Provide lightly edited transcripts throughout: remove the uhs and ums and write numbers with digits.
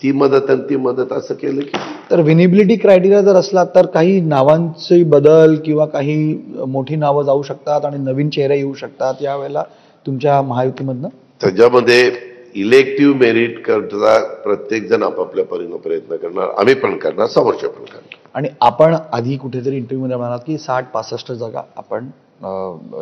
ती मदत आणि ती मदत असं केलं की. तर विनिबिलिटी क्रायटेरिया जर असला तर काही नावांचे बदल किंवा काही मोठी नावं जाऊ शकतात आणि नवीन चेहरे येऊ शकतात यावेळेला तुमच्या महायुतीमधनं. त्याच्यामध्ये इलेक्टिव्ह मेरिट करता प्रत्येक जण आपापल्या परीने प्रयत्न करणार, आम्ही पण करणार, समोरचे पण करणार. आणि आपण आधी कुठेतरी इंटरव्ह्यूमध्ये म्हणालात की 60-65 जागा आपण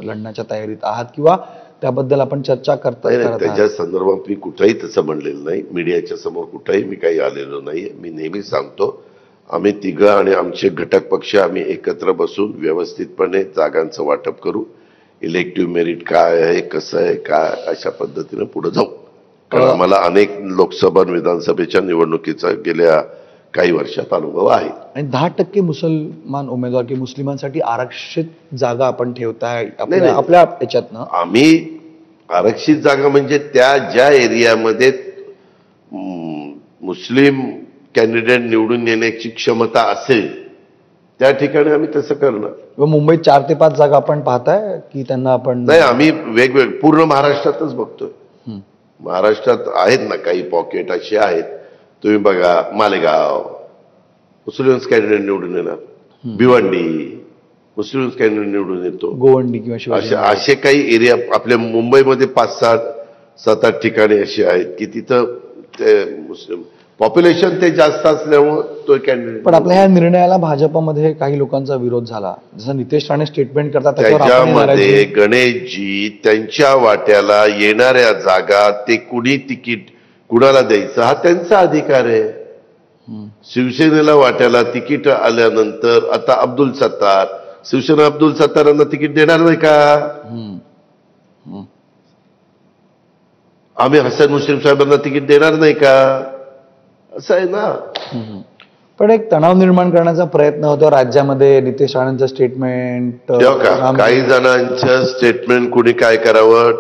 लढण्याच्या तयारीत आहात किंवा त्याबद्दल आपण चर्चा करता. त्याच्या संदर्भात मी कुठेही तसं म्हणलेलं नाही, मीडियाच्या समोर कुठेही मी काही आलेलो नाहीये. मी नेहमी सांगतो, आम्ही तिघं आणि आमचे घटक पक्ष आम्ही एकत्र बसून व्यवस्थितपणे जागांचं वाटप करू. इलेक्टिव्ह मेरिट काय आहे, कसं आहे, काय, अशा पद्धतीनं पुढे जाऊ. कारण आम्हाला अनेक लोकसभा विधानसभेच्या निवडणुकीचा गेल्या काही वर्षात अनुभव आहे. आणि 10% मुसलमान उमेदवार की मुस्लिमांसाठी आरक्षित जागा आपण ठेवताय आपल्या याच्यातनं. आम्ही आरक्षित जागा म्हणजे त्या ज्या एरियामध्ये मुस्लिम कॅन्डिडेट निवडून येण्याची क्षमता असेल त्या ठिकाणी आम्ही तसं करणार. मुंबईत 4 ते 5 जागा आपण पाहताय की त्यांना आपण. नाही, आम्ही वेगवेगळे पूर्ण महाराष्ट्रातच बघतोय. महाराष्ट्रात आहेत ना काही पॉकेट असे आहेत. तुम्ही बघा, मालेगाव मुस्लिम्स कॅन्डिडेट निवडून येणार, भिवंडी मुस्लिम्स कॅन्डिडेट निवडून येतो, गोवंडी किंवा असे काही एरिया आपल्या मुंबईमध्ये 5-7 ठिकाणी असे आहेत की तिथं ते मुस्लिम पॉप्युलेशन ते जास्त असल्यामुळे तो कॅन्डिडेट. पण आपल्या ह्या निर्णयाला भाजपमध्ये काही लोकांचा विरोध झाला, जसं नितेश राणे स्टेटमेंट करतात त्याच्यामध्ये गणेशजी त्यांच्या वाट्याला येणाऱ्या जागा ते कुणी तिकीट कुणाला द्यायचं हा त्यांचा अधिकार आहे. शिवसेनेला वाट्याला तिकीट आल्यानंतर आता अब्दुल सत्तार, शिवसेना अब्दुल सत्तारांना तिकीट देणार नाही का? आम्ही हसन मुश्रीफ साहेबांना तिकीट देणार नाही का? असं आहे ना. पण एक तणाव निर्माण करण्याचा प्रयत्न होतो राज्यामध्ये. नितेश राणेंचं स्टेटमेंट, काही जणांचं स्टेटमेंट कुणी काय करावं